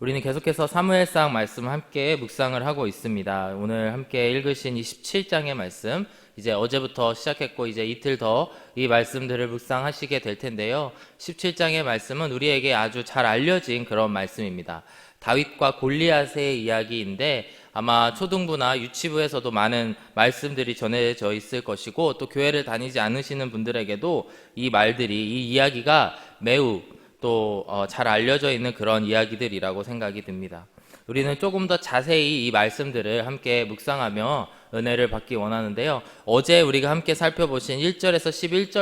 우리는 계속해서 사무엘상 말씀 함께 묵상을 하고 있습니다. 오늘 함께 읽으신 27장의 말씀, 이제 어제부터 시작했고 이제 이틀 더 이 말씀들을 묵상하시게 될 텐데요. 17장의 말씀은 우리에게 아주 잘 알려진 그런 말씀입니다. 다윗과 골리앗의 이야기인데 아마 초등부나 유치부에서도 많은 말씀들이 전해져 있을 것이고, 또 교회를 다니지 않으시는 분들에게도 이 말들이, 이 이야기가 매우 또 잘 알려져 있는 그런 이야기들이라고 생각이 듭니다. 우리는 조금 더 자세히 이 말씀들을 함께 묵상하며 은혜를 받기 원하는데요. 어제 우리가 함께 살펴보신 1절에서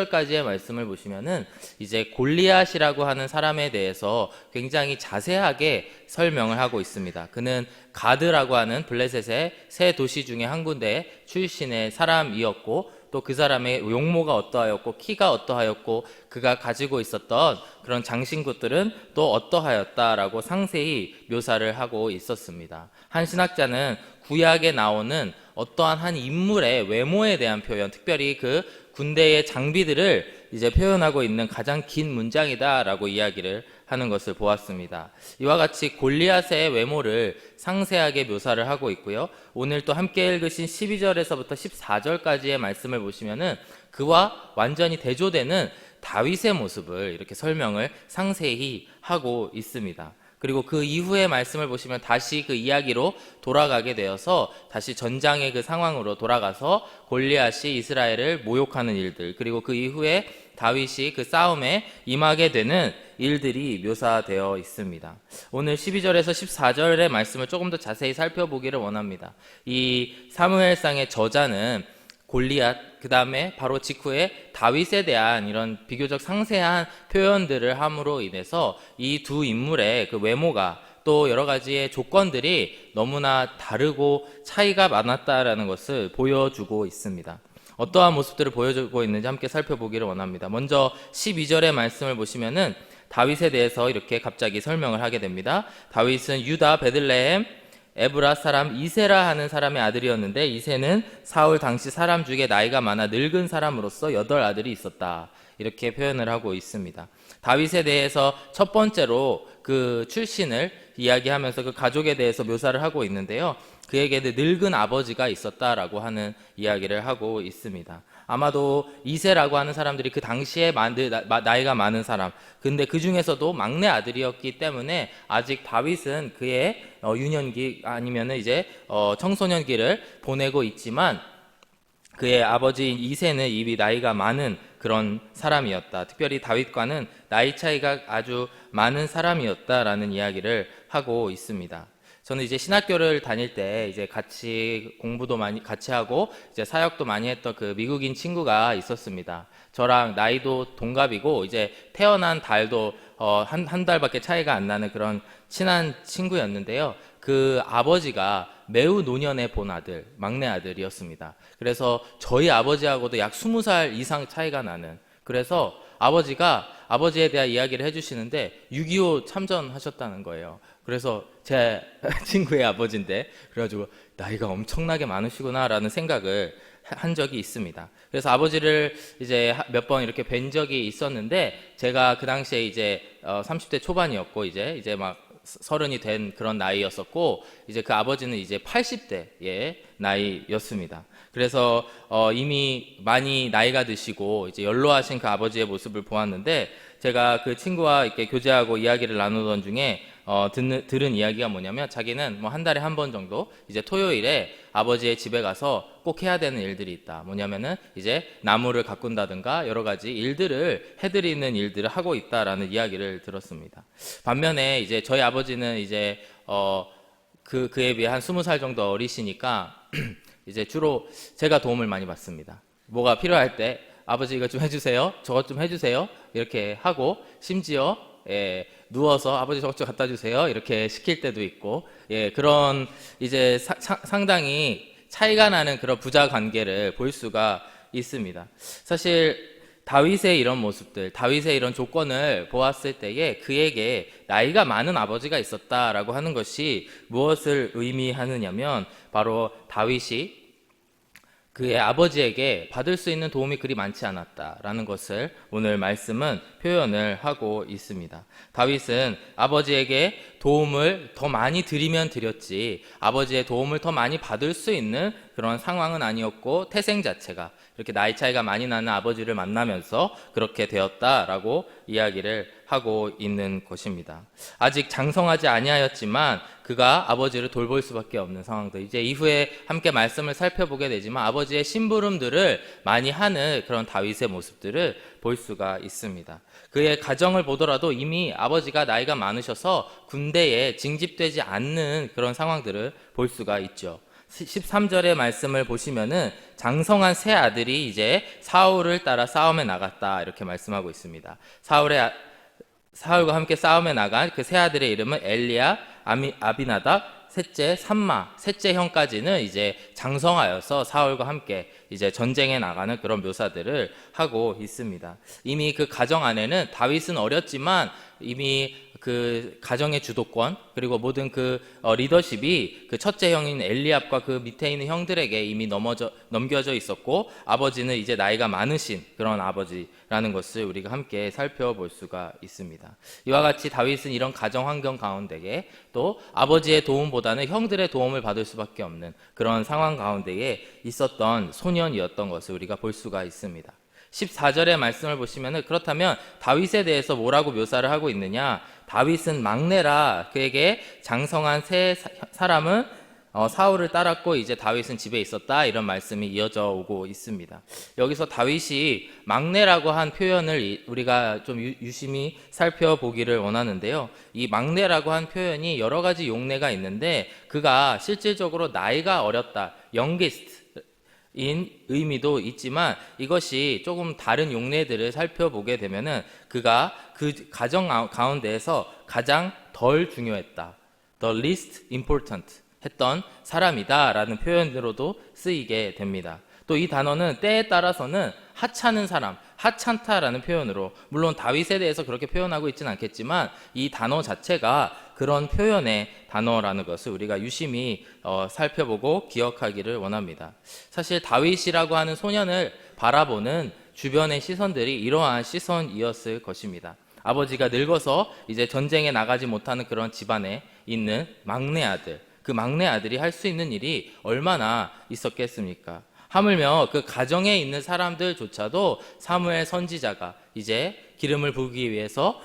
11절까지의 말씀을 보시면은 이제 골리앗이라고 하는 사람에 대해서 굉장히 자세하게 설명을 하고 있습니다. 그는 가드라고 하는 블레셋의 세 도시 중에 한 군데 출신의 사람이었고, 또 그 사람의 용모가 어떠하였고 키가 어떠하였고 그가 가지고 있었던 그런 장신구들은 또 어떠하였다라고 상세히 묘사를 하고 있었습니다. 한 신학자는 구약에 나오는 어떠한 한 인물의 외모에 대한 표현, 특별히 그 군대의 장비들을 이제 표현하고 있는 가장 긴 문장이다라고 이야기를 하는 것을 보았습니다. 이와 같이 골리앗의 외모를 상세하게 묘사를 하고 있고요. 오늘 또 함께 읽으신 12절에서부터 14절까지의 말씀을 보시면은 그와 완전히 대조되는 다윗의 모습을 이렇게 설명을 상세히 하고 있습니다. 그리고 그 이후의 말씀을 보시면 다시 그 이야기로 돌아가게 되어서 다시 전장의 그 상황으로 돌아가서 골리앗이 이스라엘을 모욕하는 일들, 그리고 그 이후에 다윗이 그 싸움에 임하게 되는 일들이 묘사되어 있습니다. 오늘 12절에서 14절의 말씀을 조금 더 자세히 살펴보기를 원합니다. 이 사무엘상의 저자는 골리앗, 그 다음에 바로 직후에 다윗에 대한 이런 비교적 상세한 표현들을 함으로 인해서 이 두 인물의 그 외모가 또 여러 가지의 조건들이 너무나 다르고 차이가 많았다라는 것을 보여주고 있습니다. 어떠한 모습들을 보여주고 있는지 함께 살펴보기를 원합니다. 먼저 12절의 말씀을 보시면은 다윗에 대해서 이렇게 갑자기 설명을 하게 됩니다. 다윗은 유다 베들레헴 에브라 사람 이세라 하는 사람의 아들이었는데, 이세는 사울 당시 사람 중에 나이가 많아 늙은 사람으로서 8아들이 있었다, 이렇게 표현을 하고 있습니다. 다윗에 대해서 첫 번째로 그 출신을 이야기하면서 그 가족에 대해서 묘사를 하고 있는데요. 그에게는 늙은 아버지가 있었다라고 하는 이야기를 하고 있습니다. 아마도 이세라고 하는 사람들이 그 당시에 나이가 많은 사람, 근데 그 중에서도 막내 아들이었기 때문에 아직 다윗은 그의 유년기 아니면은 이제 청소년기를 보내고 있지만, 그의 아버지 이세는 이미 나이가 많은 그런 사람이었다. 특별히 다윗과는 나이 차이가 아주 많은 사람이었다라는 이야기를 하고 있습니다. 저는 이제 신학교를 다닐 때 이제 같이 공부도 많이 같이 하고 이제 사역도 많이 했던 그 미국인 친구가 있었습니다. 저랑 나이도 동갑이고 이제 태어난 달도 한 달밖에 차이가 안 나는 그런 친한 친구였는데요. 그 아버지가 매우 노년에 본 아들, 막내 아들이었습니다. 그래서 저희 아버지하고도 약 20살 이상 차이가 나는, 그래서 아버지에 대한 이야기를 해주시는데 6.25 참전하셨다는 거예요. 그래서 제 친구의 아버지인데, 그래가지고 나이가 엄청나게 많으시구나 라는 생각을 한 적이 있습니다. 그래서 아버지를 이제 몇 번 이렇게 뵌 적이 있었는데, 제가 그 당시에 이제 30대 초반이었고 이제 막 30이 된 그런 나이였었고, 이제 그 아버지는 이제 80대의 나이였습니다. 그래서 이미 많이 나이가 드시고 이제 연로하신 그 아버지의 모습을 보았는데, 제가 그 친구와 이렇게 교제하고 이야기를 나누던 중에 들은 이야기가 뭐냐면, 자기는 뭐 한 달에 한 번 정도 이제 토요일에 아버지의 집에 가서 꼭 해야 되는 일들이 있다. 뭐냐면은 이제 나무를 가꾼다든가 여러 가지 일들을 해드리는 일들을 하고 있다라는 이야기를 들었습니다. 반면에 이제 저희 아버지는 이제 그에 비해 한 20살 정도 어리시니까 이제 주로 제가 도움을 많이 받습니다. 뭐가 필요할 때 아버지 이거 좀 해주세요, 저것 좀 해주세요, 이렇게 하고, 심지어 누워서 아버지 저것 좀 갖다 주세요 이렇게 시킬 때도 있고, 그런 이제 상당히 차이가 나는 그런 부자 관계를 볼 수가 있습니다. 사실 다윗의 이런 모습들, 다윗의 이런 조건을 보았을 때에 그에게 나이가 많은 아버지가 있었다라고 하는 것이 무엇을 의미하느냐면, 바로 다윗이 그의 아버지에게 받을 수 있는 도움이 그리 많지 않았다라는 것을 오늘 말씀은 표현을 하고 있습니다. 다윗은 아버지에게 도움을 더 많이 드리면 드렸지 아버지의 도움을 더 많이 받을 수 있는 그런 상황은 아니었고 태생 자체가 이렇게 나이 차이가 많이 나는 아버지를 만나면서 그렇게 되었다라고 이야기를 하고 있는 것입니다. 아직 장성하지 아니하였지만 그가 아버지를 돌볼 수밖에 없는 상황들, 이제 이후에 함께 말씀을 살펴보게 되지만 아버지의 심부름들을 많이 하는 그런 다윗의 모습들을 볼 수가 있습니다. 그의 가정을 보더라도 이미 아버지가 나이가 많으셔서 군대에 징집되지 않는 그런 상황들을 볼 수가 있죠. 13절의 말씀을 보시면은 장성한 세 아들이 이제 사울을 따라 싸움에 나갔다 이렇게 말씀하고 있습니다. 사울과 함께 싸움에 나간 그 세 아들의 이름은 엘리야, 아비나답, 셋째 삼마, 셋째 형까지는 이제 장성하여서 사울과 함께 이제 전쟁에 나가는 그런 묘사들을 하고 있습니다. 이미 그 가정 안에는 다윗은 어렸지만 이미 그 가정의 주도권 그리고 모든 그 리더십이 그 첫째 형인 엘리압과 그 밑에 있는 형들에게 이미 넘겨져 있었고 아버지는 이제 나이가 많으신 그런 아버지라는 것을 우리가 함께 살펴볼 수가 있습니다. 이와 같이 다윗은 이런 가정 환경 가운데에 또 아버지의 도움보다는 형들의 도움을 받을 수밖에 없는 그런 상황 가운데에 있었던 소년이었던 것을 우리가 볼 수가 있습니다. 14절의 말씀을 보시면 그렇다면 다윗에 대해서 뭐라고 묘사를 하고 있느냐, 다윗은 막내라 그에게 장성한 세 사람은 사울을 따랐고 이제 다윗은 집에 있었다 이런 말씀이 이어져 오고 있습니다. 여기서 다윗이 막내라고 한 표현을 우리가 좀 유심히 살펴보기를 원하는데요. 이 막내라고 한 표현이 여러 가지 용례가 있는데 그가 실질적으로 나이가 어렸다, youngest 인 의미도 있지만 이것이 조금 다른 용례들을 살펴보게 되면은 그가 그 가정 가운데에서 가장 덜 중요했다, the least important 했던 사람이다 라는 표현으로도 쓰이게 됩니다. 또 이 단어는 때에 따라서는 하찮은 사람, 하찮다라는 표현으로, 물론 다윗에 대해서 그렇게 표현하고 있지는 않겠지만 이 단어 자체가 그런 표현의 단어라는 것을 우리가 유심히 살펴보고 기억하기를 원합니다. 사실 다윗이라고 하는 소년을 바라보는 주변의 시선들이 이러한 시선이었을 것입니다. 아버지가 늙어서 이제 전쟁에 나가지 못하는 그런 집안에 있는 막내 아들, 그 막내 아들이 할 수 있는 일이 얼마나 있었겠습니까? 하물며 그 가정에 있는 사람들조차도 사무엘 선지자가 이제 기름을 부기 위해서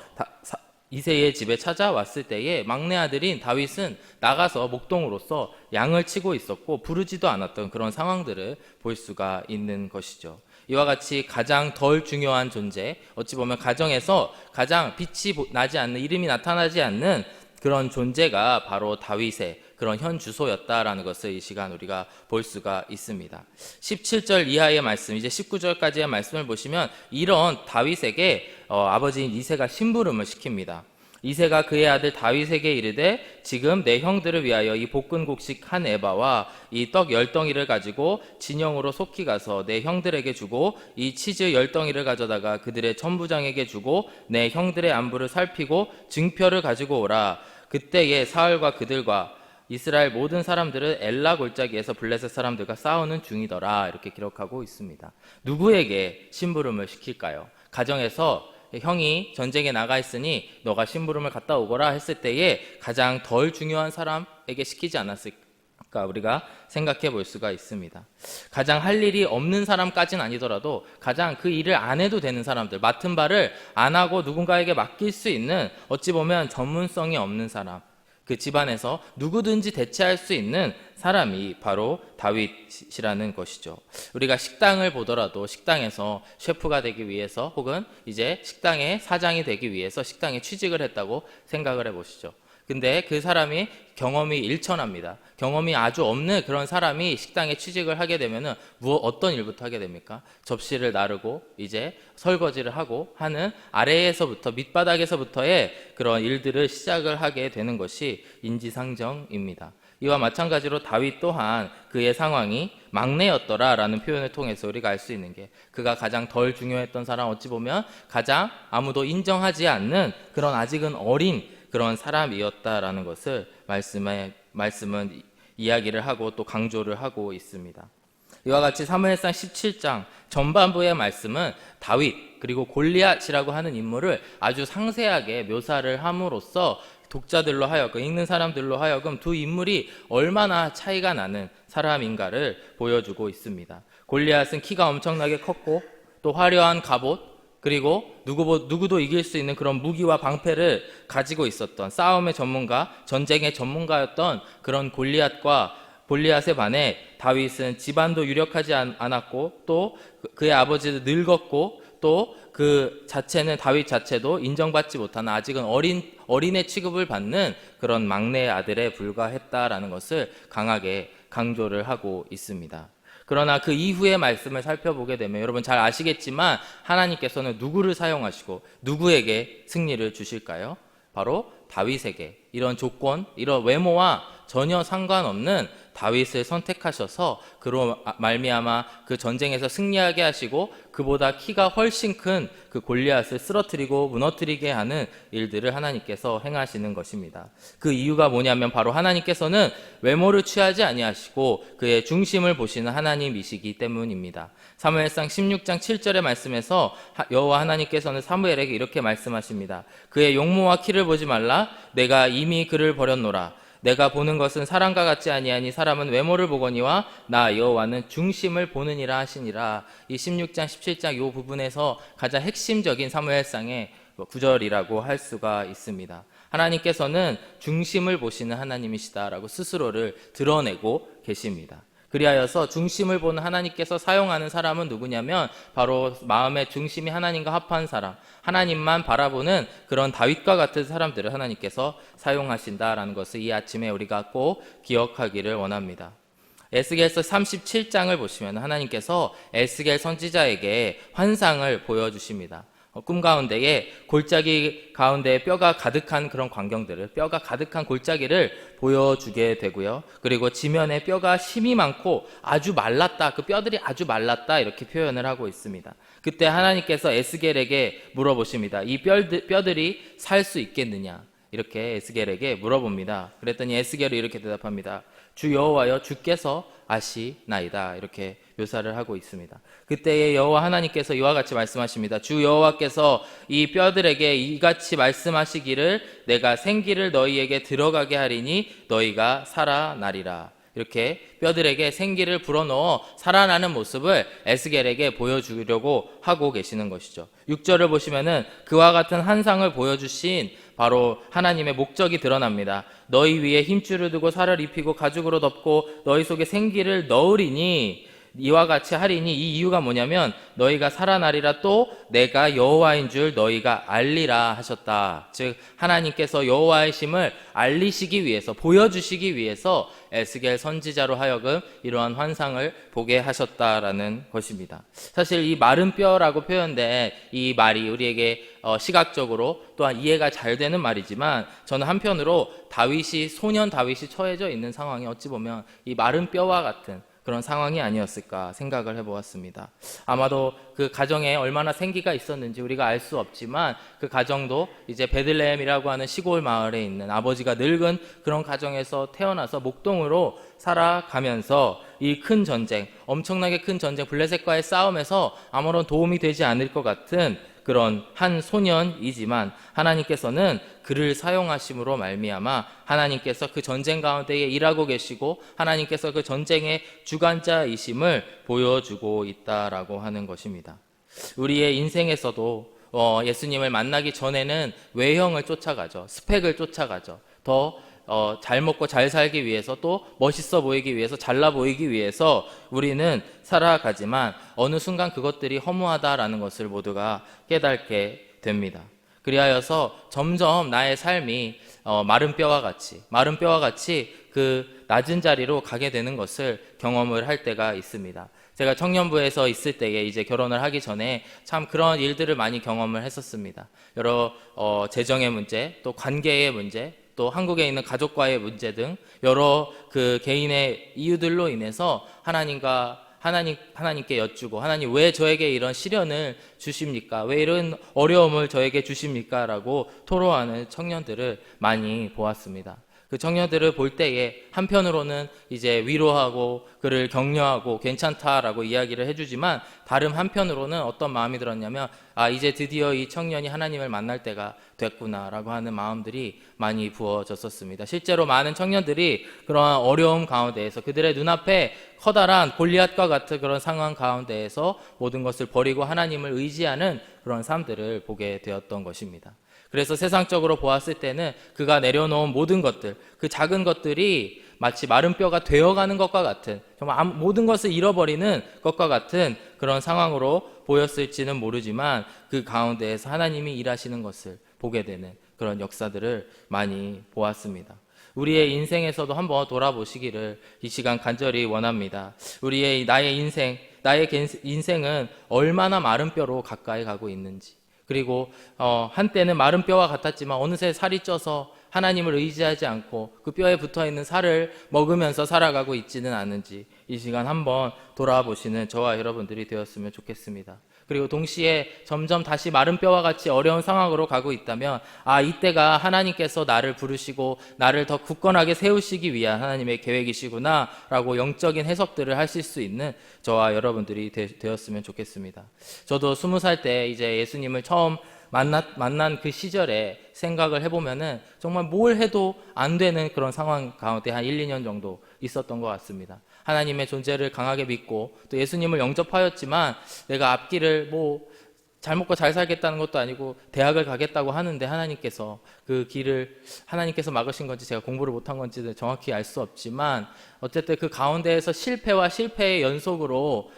이새의 집에 찾아왔을 때에 막내 아들인 다윗은 나가서 목동으로서 양을 치고 있었고 부르지도 않았던 그런 상황들을 볼 수가 있는 것이죠. 이와 같이 가장 덜 중요한 존재, 어찌 보면 가정에서 가장 빛이 나지 않는, 이름이 나타나지 않는 그런 존재가 바로 다윗의 그런 현 주소였다라는 것을 이 시간 우리가 볼 수가 있습니다. 17절 이하의 말씀, 이제 19절까지의 말씀을 보시면 이런 다윗에게 아버지인 이새가 심부름을 시킵니다. 이새가 그의 아들 다윗에게 이르되 지금 내 형들을 위하여 이 볶은 곡식 한 에바와 이 떡 10덩이를 가지고 진영으로 속히 가서 내 형들에게 주고 이 치즈 10덩이를 가져다가 그들의 천부장에게 주고 내 형들의 안부를 살피고 증표를 가지고 오라. 그때에 사울과 그들과 이스라엘 모든 사람들은 엘라 골짜기에서 블레셋 사람들과 싸우는 중이더라. 이렇게 기록하고 있습니다. 누구에게 심부름을 시킬까요? 가정에서 형이 전쟁에 나가 있으니 너가 심부름을 갔다 오거라 했을 때에 가장 덜 중요한 사람에게 시키지 않았을까 우리가 생각해 볼 수가 있습니다. 가장 할 일이 없는 사람까지는 아니더라도 가장 그 일을 안 해도 되는 사람들, 맡은 바를 안 하고 누군가에게 맡길 수 있는, 어찌 보면 전문성이 없는 사람, 그 집안에서 누구든지 대체할 수 있는 사람이 바로 다윗이라는 것이죠. 우리가 식당을 보더라도 식당에서 셰프가 되기 위해서 혹은 이제 식당의 사장이 되기 위해서 식당에 취직을 했다고 생각을 해보시죠. 근데 그 사람이 경험이 일천합니다. 경험이 아주 없는 그런 사람이 식당에 취직을 하게 되면은 어떤 일부터 하게 됩니까? 접시를 나르고 이제 설거지를 하고 하는 아래에서부터 밑바닥에서부터의 그런 일들을 시작을 하게 되는 것이 인지상정입니다. 이와 마찬가지로 다윗 또한 그의 상황이 막내였더라라는 표현을 통해서 우리가 알 수 있는 게, 그가 가장 덜 중요했던 사람, 어찌 보면 가장 아무도 인정하지 않는 그런 아직은 어린 그런 사람이었다라는 것을 말씀은 이야기를 하고 또 강조를 하고 있습니다. 이와 같이 사무엘상 17장 전반부의 말씀은 다윗 그리고 골리앗이라고 하는 인물을 아주 상세하게 묘사를 함으로써 독자들로 하여금, 읽는 사람들로 하여금 두 인물이 얼마나 차이가 나는 사람인가를 보여주고 있습니다. 골리앗은 키가 엄청나게 컸고 또 화려한 갑옷, 그리고 누구도 이길 수 있는 그런 무기와 방패를 가지고 있었던 싸움의 전문가, 전쟁의 전문가였던 그런 골리앗에 반해 다윗은 집안도 유력하지 않았고 또 그의 아버지도 늙었고 또 그 자체는 다윗 자체도 인정받지 못하는 아직은 어린애 취급을 받는 그런 막내 아들에 불과했다라는 것을 강하게 강조를 하고 있습니다. 그러나 그 이후의 말씀을 살펴보게 되면 여러분 잘 아시겠지만 하나님께서는 누구를 사용하시고 누구에게 승리를 주실까요? 바로 다윗에게 이런 조건, 이런 외모와 전혀 상관없는 다윗을 선택하셔서 그로 말미암아 그 전쟁에서 승리하게 하시고 그보다 키가 훨씬 큰 그 골리앗을 쓰러뜨리고 무너뜨리게 하는 일들을 하나님께서 행하시는 것입니다. 그 이유가 뭐냐면 바로 하나님께서는 외모를 취하지 아니하시고 그의 중심을 보시는 하나님이시기 때문입니다. 사무엘상 16장 7절의 말씀에서 여호와 하나님께서는 사무엘에게 이렇게 말씀하십니다. 그의 용모와 키를 보지 말라. 내가 이미 그를 버렸노라. 내가 보는 것은 사람과 같지 아니하니 사람은 외모를 보거니와 나 여호와는 중심을 보느니라 하시니라. 이 16장 17장 이 부분에서 가장 핵심적인 사무엘상의 구절이라고 할 수가 있습니다. 하나님께서는 중심을 보시는 하나님이시다라고 스스로를 드러내고 계십니다. 그리하여서 중심을 보는 하나님께서 사용하는 사람은 누구냐면 바로 마음의 중심이 하나님과 합한 사람, 하나님만 바라보는 그런 다윗과 같은 사람들을 하나님께서 사용하신다라는 것을 이 아침에 우리가 꼭 기억하기를 원합니다. 에스겔서 37장을 보시면 하나님께서 에스겔 선지자에게 환상을 보여주십니다. 꿈 가운데에 골짜기 가운데 뼈가 가득한 그런 광경들을, 뼈가 가득한 골짜기를 보여주게 되고요. 그리고 지면에 뼈가 심이 많고 아주 말랐다, 그 뼈들이 아주 말랐다 이렇게 표현을 하고 있습니다. 그때 하나님께서 에스겔에게 물어보십니다. 이 뼈들이 살 수 있겠느냐? 이렇게 에스겔에게 물어봅니다. 그랬더니 에스겔이 이렇게 대답합니다. 주 여호와여, 주께서 아시나이다. 이렇게 묘사를 하고 있습니다. 그때에 여호와 하나님께서 이와 같이 말씀하십니다. 주 여호와께서 이 뼈들에게 이같이 말씀하시기를 내가 생기를 너희에게 들어가게 하리니 너희가 살아나리라. 이렇게 뼈들에게 생기를 불어넣어 살아나는 모습을 에스겔에게 보여주려고 하고 계시는 것이죠. 6절을 보시면은 그와 같은 환상을 보여주신 바로 하나님의 목적이 드러납니다. 너희 위에 힘줄을 두고 살을 입히고 가죽으로 덮고 너희 속에 생기를 넣으리니 이와 같이 하리니 이 이유가 뭐냐면 너희가 살아나리라 또 내가 여호와인 줄 너희가 알리라 하셨다. 즉 하나님께서 여호와의 심을 알리시기 위해서, 보여주시기 위해서 에스겔 선지자로 하여금 이러한 환상을 보게 하셨다라는 것입니다. 사실 이 마른 뼈라고 표현된 이 말이 우리에게 시각적으로 또한 이해가 잘 되는 말이지만 저는 한편으로 소년 다윗이 처해져 있는 상황이 어찌 보면 이 마른 뼈와 같은 그런 상황이 아니었을까 생각을 해보았습니다. 아마도 그 가정에 얼마나 생기가 있었는지 우리가 알 수 없지만 그 가정도 이제 베들레헴이라고 하는 시골 마을에 있는 아버지가 늙은 그런 가정에서 태어나서 목동으로 살아가면서 이 큰 전쟁, 엄청나게 큰 전쟁, 블레셋과의 싸움에서 아무런 도움이 되지 않을 것 같은 그런 한 소년이지만 하나님께서는 그를 사용하심으로 말미암아 하나님께서 그 전쟁 가운데에 일하고 계시고 하나님께서 그 전쟁의 주관자이심을 보여주고 있다라고 하는 것입니다. 우리의 인생에서도 예수님을 만나기 전에는 외형을 쫓아가죠. 스펙을 쫓아가죠. 더 잘 먹고 잘 살기 위해서 또 멋있어 보이기 위해서 잘나 보이기 위해서 우리는 살아가지만 어느 순간 그것들이 허무하다라는 것을 모두가 깨닫게 됩니다. 그리하여서 점점 나의 삶이 마른 뼈와 같이 그 낮은 자리로 가게 되는 것을 경험을 할 때가 있습니다. 제가 청년부에서 있을 때에 이제 결혼을 하기 전에 참 그런 일들을 많이 경험을 했었습니다. 여러 재정의 문제, 또 관계의 문제, 또 한국에 있는 가족과의 문제 등 여러 그 개인의 이유들로 인해서 하나님께 여쭈고 하나님 왜 저에게 이런 시련을 주십니까? 왜 이런 어려움을 저에게 주십니까? 라고 토로하는 청년들을 많이 보았습니다. 그 청년들을 볼 때에 한편으로는 이제 위로하고 그를 격려하고 괜찮다라고 이야기를 해주지만 다른 한편으로는 어떤 마음이 들었냐면 이제 드디어 이 청년이 하나님을 만날 때가 됐구나라고 하는 마음들이 많이 부어졌었습니다. 실제로 많은 청년들이 그러한 어려움 가운데에서 그들의 눈앞에 커다란 골리앗과 같은 그런 상황 가운데에서 모든 것을 버리고 하나님을 의지하는 그런 삶들을 보게 되었던 것입니다. 그래서 세상적으로 보았을 때는 그가 내려놓은 모든 것들, 그 작은 것들이 마치 마른 뼈가 되어가는 것과 같은, 정말 모든 것을 잃어버리는 것과 같은 그런 상황으로 보였을지는 모르지만 그 가운데에서 하나님이 일하시는 것을 보게 되는 그런 역사들을 많이 보았습니다. 우리의 인생에서도 한번 돌아보시기를 이 시간 간절히 원합니다. 나의 인생은 얼마나 마른 뼈로 가까이 가고 있는지, 그리고 한때는 마른 뼈와 같았지만 어느새 살이 쪄서 하나님을 의지하지 않고 그 뼈에 붙어있는 살을 먹으면서 살아가고 있지는 않은지 이 시간 한번 돌아보시는 저와 여러분들이 되었으면 좋겠습니다. 그리고 동시에 점점 다시 마른 뼈와 같이 어려운 상황으로 가고 있다면 이때가 하나님께서 나를 부르시고 나를 더 굳건하게 세우시기 위한 하나님의 계획이시구나 라고 영적인 해석들을 하실 수 있는 저와 여러분들이 되었으면 좋겠습니다. 저도 20살 때 이제 예수님을 처음 만난 그 시절에 생각을 해보면은 정말 뭘 해도 안 되는 그런 상황 가운데 한 1, 2년 정도 있었던 것 같습니다. 하나님의 존재를 강하게 믿고 또 예수님을 영접하였지만 내가 앞길을 잘 먹고 잘 살겠다는 것도 아니고 대학을 가겠다고 하는데 하나님께서 그 길을 하나님께서 막으신 건지 제가 공부를 못한 건지 정확히 알 수 없지만 어쨌든 그 가운데에서 실패와 실패의 연속으로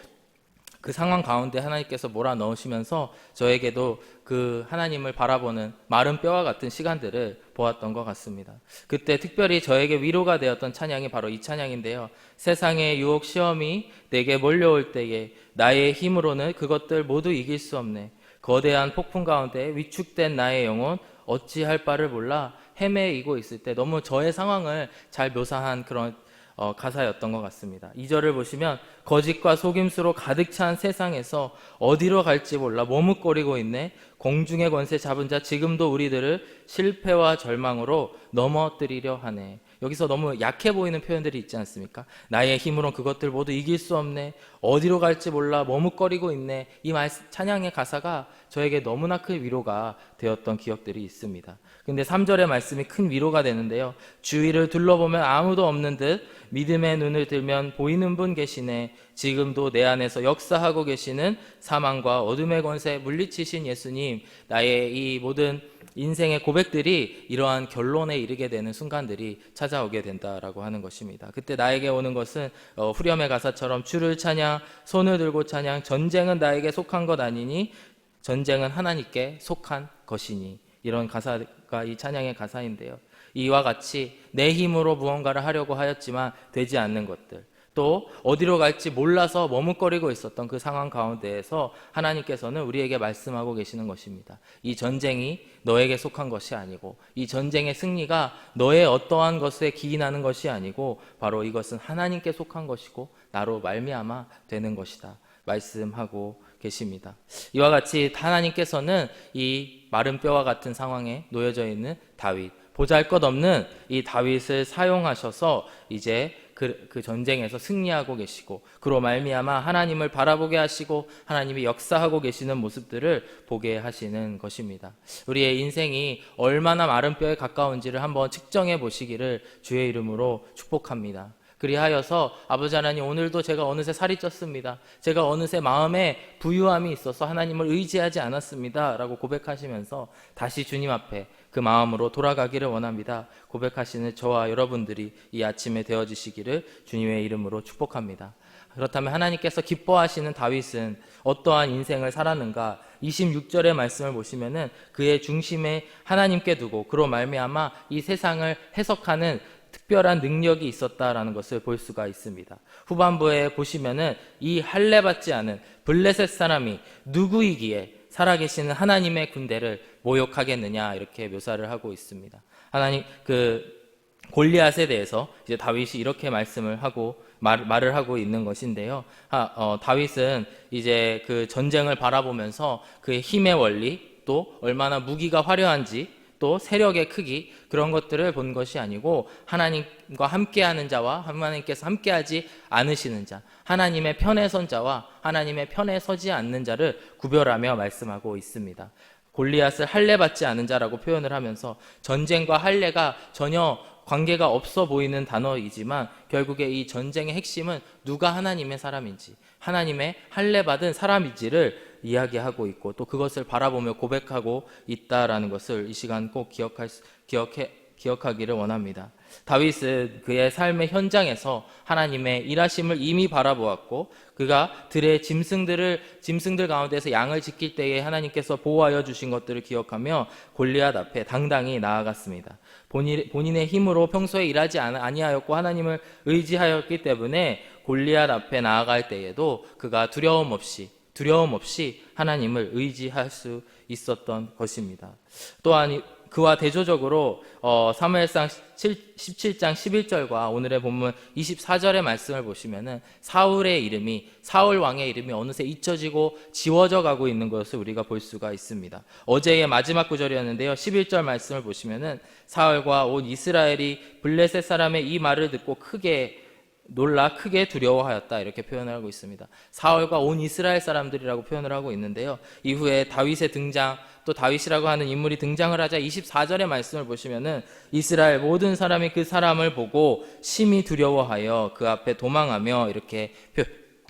그 상황 가운데 하나님께서 몰아넣으시면서 저에게도 그 하나님을 바라보는 마른 뼈와 같은 시간들을 보았던 것 같습니다. 그때 특별히 저에게 위로가 되었던 찬양이 바로 이 찬양인데요. 세상의 유혹 시험이 내게 몰려올 때에 나의 힘으로는 그것들 모두 이길 수 없네. 거대한 폭풍 가운데 위축된 나의 영혼 어찌할 바를 몰라 헤매이고 있을 때 너무 저의 상황을 잘 묘사한 그런 가사였던 것 같습니다. 2절을 보시면 거짓과 속임수로 가득 찬 세상에서 어디로 갈지 몰라 머뭇거리고 있네. 공중의 권세 잡은 자 지금도 우리들을 실패와 절망으로 넘어뜨리려 하네. 여기서 너무 약해 보이는 표현들이 있지 않습니까? 나의 힘으론 그것들 모두 이길 수 없네. 어디로 갈지 몰라 머뭇거리고 있네. 이 찬양의 가사가 저에게 너무나 큰 위로가 되었던 기억들이 있습니다. 근데 3절의 말씀이 큰 위로가 되는데요. 주위를 둘러보면 아무도 없는 듯 믿음의 눈을 들면 보이는 분 계시네. 지금도 내 안에서 역사하고 계시는 사망과 어둠의 권세 물리치신 예수님. 나의 이 모든 인생의 고백들이 이러한 결론에 이르게 되는 순간들이 찾아오게 된다라고 하는 것입니다. 그때 나에게 오는 것은 후렴의 가사처럼 주를 찬양, 손을 들고 찬양, 전쟁은 나에게 속한 것 아니니 전쟁은 하나님께 속한 것이니, 이런 가사가 이 찬양의 가사인데요. 이와 같이 내 힘으로 무언가를 하려고 하였지만 되지 않는 것들, 또 어디로 갈지 몰라서 머뭇거리고 있었던 그 상황 가운데에서 하나님께서는 우리에게 말씀하고 계시는 것입니다. 이 전쟁이 너에게 속한 것이 아니고, 이 전쟁의 승리가 너의 어떠한 것에 기인하는 것이 아니고 바로 이것은 하나님께 속한 것이고 나로 말미암아 되는 것이다 말씀하고 계십니다. 이와 같이 하나님께서는 이 마른 뼈와 같은 상황에 놓여져 있는 다윗, 보잘것없는 이 다윗을 사용하셔서 이제 그 전쟁에서 승리하고 계시고, 그로 말미암아 하나님을 바라보게 하시고 하나님이 역사하고 계시는 모습들을 보게 하시는 것입니다. 우리의 인생이 얼마나 마른 뼈에 가까운지를 한번 측정해 보시기를 주의 이름으로 축복합니다. 그리하여서 아버지 하나님, 오늘도 제가 어느새 살이 쪘습니다. 제가 어느새 마음에 부유함이 있어서 하나님을 의지하지 않았습니다 라고 고백하시면서 다시 주님 앞에 그 마음으로 돌아가기를 원합니다. 고백하시는 저와 여러분들이 이 아침에 되어지시기를 주님의 이름으로 축복합니다. 그렇다면 하나님께서 기뻐하시는 다윗은 어떠한 인생을 살았는가? 26절의 말씀을 보시면은 그의 중심에 하나님께 두고 그로 말미암아 이 세상을 해석하는 특별한 능력이 있었다라는 것을 볼 수가 있습니다. 후반부에 보시면은 이 할례받지 않은 블레셋 사람이 누구이기에 살아계시는 하나님의 군대를 모욕하겠느냐, 이렇게 묘사를 하고 있습니다. 하나님 골리앗에 대해서 이제 다윗이 이렇게 말씀을 하고 말을 하고 있는 것인데요. 다윗은 이제 그 전쟁을 바라보면서 그의 힘의 원리, 또 얼마나 무기가 화려한지, 또 세력의 크기 그런 것들을 본 것이 아니고 하나님과 함께하는 자와 하나님께서 함께하지 않으시는 자, 하나님의 편에 선 자와 하나님의 편에 서지 않는 자를 구별하며 말씀하고 있습니다. 골리앗을 할례받지 않은 자라고 표현을 하면서 전쟁과 할례가 전혀 관계가 없어 보이는 단어이지만 결국에 이 전쟁의 핵심은 누가 하나님의 사람인지, 하나님의 할례받은 사람인지를 이야기하고 있고 또 그것을 바라보며 고백하고 있다라는 것을 이 시간 꼭 기억하기를 원합니다. 다윗은 그의 삶의 현장에서 하나님의 일하심을 이미 바라보았고 그가 들의 짐승들 가운데서 양을 지킬 때에 하나님께서 보호하여 주신 것들을 기억하며 골리앗 앞에 당당히 나아갔습니다. 본인의 힘으로 평소에 일하지 아니하였고 하나님을 의지하였기 때문에 골리앗 앞에 나아갈 때에도 그가 두려움 없이 하나님을 의지할 수 있었던 것입니다. 또한 그와 대조적으로 사무엘상 17장 11절과 오늘의 본문 24절의 말씀을 보시면은 사울 왕의 이름이 어느새 잊혀지고 지워져 가고 있는 것을 우리가 볼 수가 있습니다. 어제의 마지막 구절이었는데요. 11절 말씀을 보시면은 사울과 온 이스라엘이 블레셋 사람의 이 말을 듣고 크게 놀라 크게 두려워하였다 이렇게 표현을 하고 있습니다. 사울과 온 이스라엘 사람들이라고 표현을 하고 있는데요. 이후에 다윗의 등장 또 다윗이라고 하는 인물이 등장을 하자 24절의 말씀을 보시면은 이스라엘 모든 사람이 그 사람을 보고 심히 두려워하여 그 앞에 도망하며 이렇게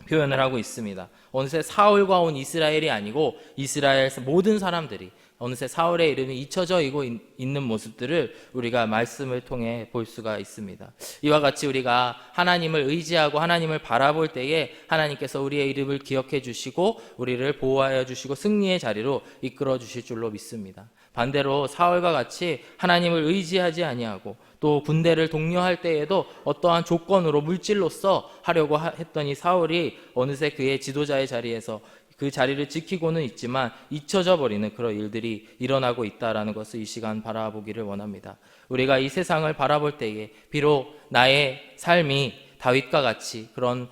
표현을 하고 있습니다. 어느새 사울과 온 이스라엘이 아니고 이스라엘 모든 사람들이 어느새 사울의 이름이 잊혀져 있는 모습들을 우리가 말씀을 통해 볼 수가 있습니다. 이와 같이 우리가 하나님을 의지하고 하나님을 바라볼 때에 하나님께서 우리의 이름을 기억해 주시고 우리를 보호하여 주시고 승리의 자리로 이끌어 주실 줄로 믿습니다. 반대로 사울과 같이 하나님을 의지하지 아니하고 또 군대를 독려할 때에도 어떠한 조건으로 물질로서 하려고 했더니 사울이 어느새 그의 지도자의 자리에서 그 자리를 지키고는 있지만 잊혀져 버리는 그런 일들이 일어나고 있다는 것을 이 시간 바라보기를 원합니다. 우리가 이 세상을 바라볼 때에 비록 나의 삶이 다윗과 같이 그런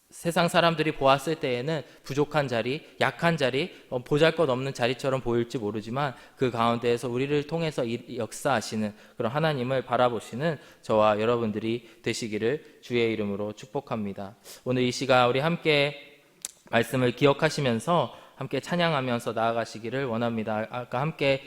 세상 사람들이 보았을 때에는 부족한 자리, 약한 자리, 보잘것없는 자리처럼 보일지 모르지만 그 가운데에서 우리를 통해서 역사하시는 그런 하나님을 바라보시는 저와 여러분들이 되시기를 주의 이름으로 축복합니다. 오늘 이 시간 우리 함께 말씀을 기억하시면서 함께 찬양하면서 나아가시기를 원합니다. 아까 함께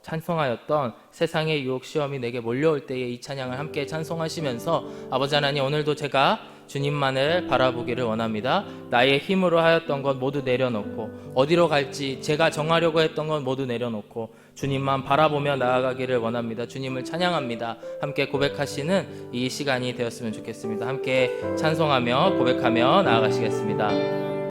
찬송하였던 세상의 유혹 시험이 내게 몰려올 때에 이 찬양을 함께 찬송하시면서 아버지 하나님 오늘도 제가 주님만을 바라보기를 원합니다. 나의 힘으로 하였던 것 모두 내려놓고 어디로 갈지 제가 정하려고 했던 것 모두 내려놓고 주님만 바라보며 나아가기를 원합니다. 주님을 찬양합니다. 함께 고백하시는 이 시간이 되었으면 좋겠습니다. 함께 찬송하며 고백하며 나아가시겠습니다.